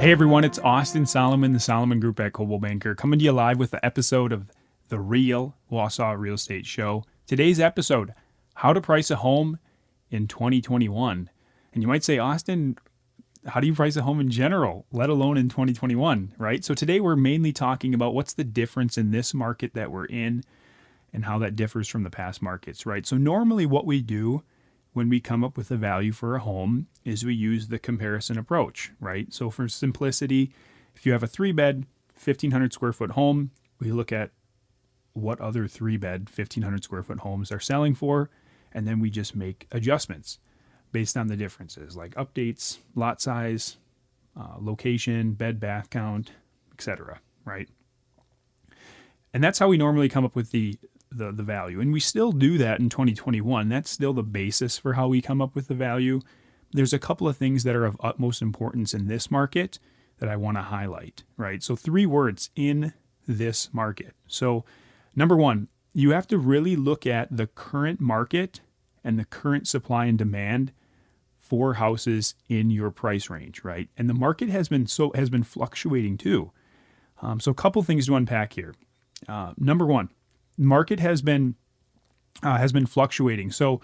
Hey everyone, it's Austin Solomon, the Solomon Group at Coldwell Banker, coming to you live with the episode of the Real Wausau Real Estate Show. Today's episode, how to price a home in 2021. And you might say, Austin, how do you price a home in general, let alone in 2021, right? So today we're mainly talking about what's the difference in this market that we're in and how that differs from the past markets, right? So normally what we do when we come up with a value for a home is we use the comparison approach, right? So for simplicity, if you have a 3-bed, 1,500 square foot home, we look at what other 3-bed, 1,500 square foot homes are selling for, and then we just make adjustments based on the differences like updates, lot size, location, bed, bath count, etc., right? And that's how we normally come up with the value. And we still do that in 2021. That's still the basis for how we come up with the value. There's a couple of things that are of utmost importance in this market that I want to highlight, right? So 3 words in this market. So number 1, you have to really look at the current market and the current supply and demand for houses in your price range, right? And the market has been fluctuating too. So a couple things to unpack here. Number 1, market has been fluctuating. So,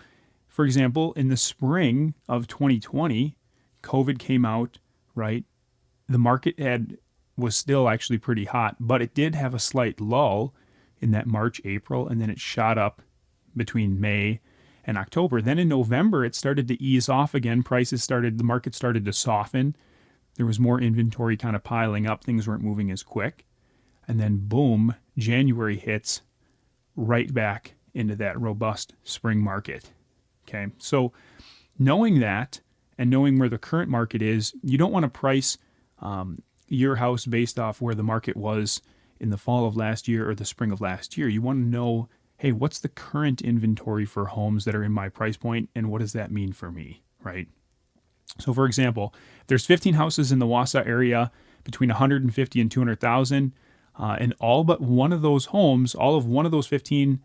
for example, in the spring of 2020, COVID came out, right? The market was still actually pretty hot, but it did have a slight lull in that March, April, and then it shot up between May and October. Then in November, it started to ease off again. The market started to soften. There was more inventory kind of piling up. Things weren't moving as quick. And then boom, January hits right back into that robust spring market. Okay, so knowing that and knowing where the current market is, you don't want to price your house based off where the market was in the fall of last year or the spring of last year. You want to know, hey, what's the current inventory for homes that are in my price point, and what does that mean for me, right? So for example, there's 15 houses in the Wausau area between 150 and 200,000. And all but one of those homes, all of one of those 15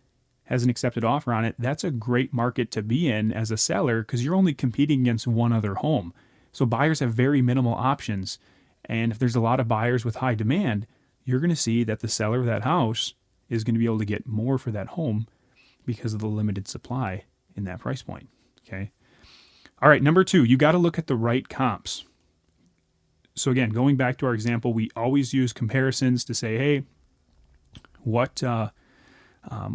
has an accepted offer on it. That's a great market to be in as a seller because you're only competing against one other home. So buyers have very minimal options. And if there's a lot of buyers with high demand, you're going to see that the seller of that house is going to be able to get more for that home because of the limited supply in that price point. Okay. All right. Number 2, you got to look at the right comps. So again, going back to our example, we always use comparisons to say, hey, what have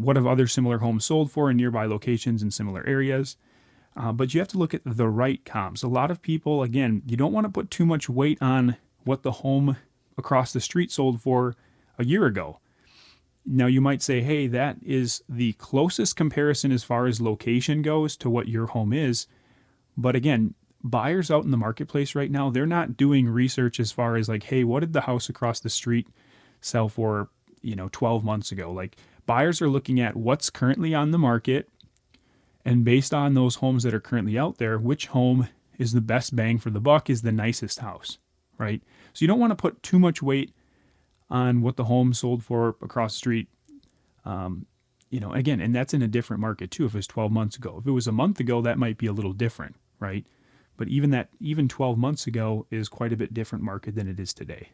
other similar homes sold for in nearby locations in similar areas? But you have to look at the right comps. A lot of people, again, you don't want to put too much weight on what the home across the street sold for a year ago. Now you might say, hey, that is the closest comparison as far as location goes to what your home is. But again, buyers out in the marketplace right now, they're not doing research as far as like, hey, what did the house across the street sell for, 12 months ago? Like buyers are looking at what's currently on the market, and based on those homes that are currently out there, which home is the best bang for the buck, is the nicest house, right? So you don't want to put too much weight on what the home sold for across the street. Again, and that's in a different market too. If it was 12 months ago, if it was a month ago, that might be a little different, right? But even 12 months ago is quite a bit different market than it is today.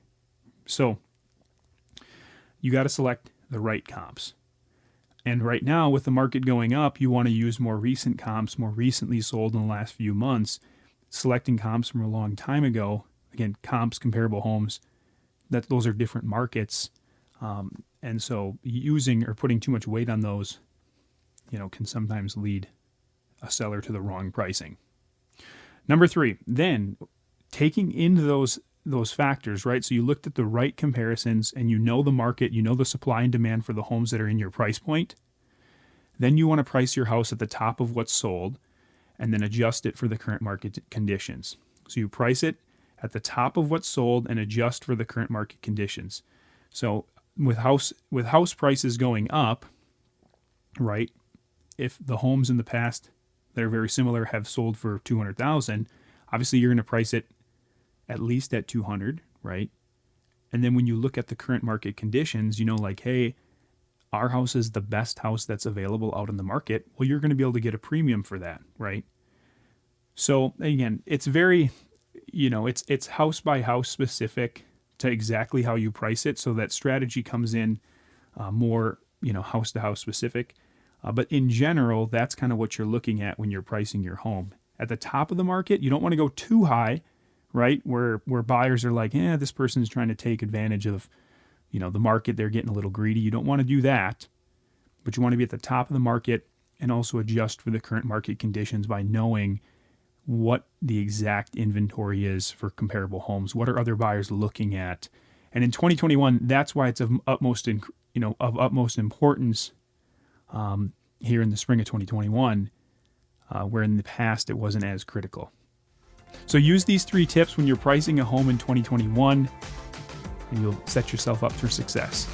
So you got to select the right comps. And right now, with the market going up, you want to use more recent comps, more recently sold in the last few months. Selecting comps from a long time ago, again, comps, comparable homes, those are different markets. And so using or putting too much weight on those, can sometimes lead a seller to the wrong pricing. Number 3, then taking into those factors, right? So you looked at the right comparisons and you know the market, you know the supply and demand for the homes that are in your price point. Then you want to price your house at the top of what's sold and then adjust it for the current market conditions. So you price it at the top of what's sold and adjust for the current market conditions. So with house prices going up, right? If the homes in the past that are very similar have sold for 200,000, obviously you're going to price it at least at 200, right? And then when you look at the current market conditions, like, hey, our house is the best house that's available out in the market. Well, you're going to be able to get a premium for that, right? So again, it's very, it's house by house specific to exactly how you price it. So that strategy comes in more, house to house specific. But in general, that's kind of what you're looking at when you're pricing your home. At the top of the market, you don't want to go too high, right? Where buyers are like, this person's trying to take advantage of, the market. They're getting a little greedy. You don't want to do that, but you want to be at the top of the market and also adjust for the current market conditions by knowing what the exact inventory is for comparable homes. What are other buyers looking at? And in 2021, that's why it's of utmost importance here in the spring of 2021, where in the past it wasn't as critical. So use these 3 tips when you're pricing a home in 2021, and you'll set yourself up for success.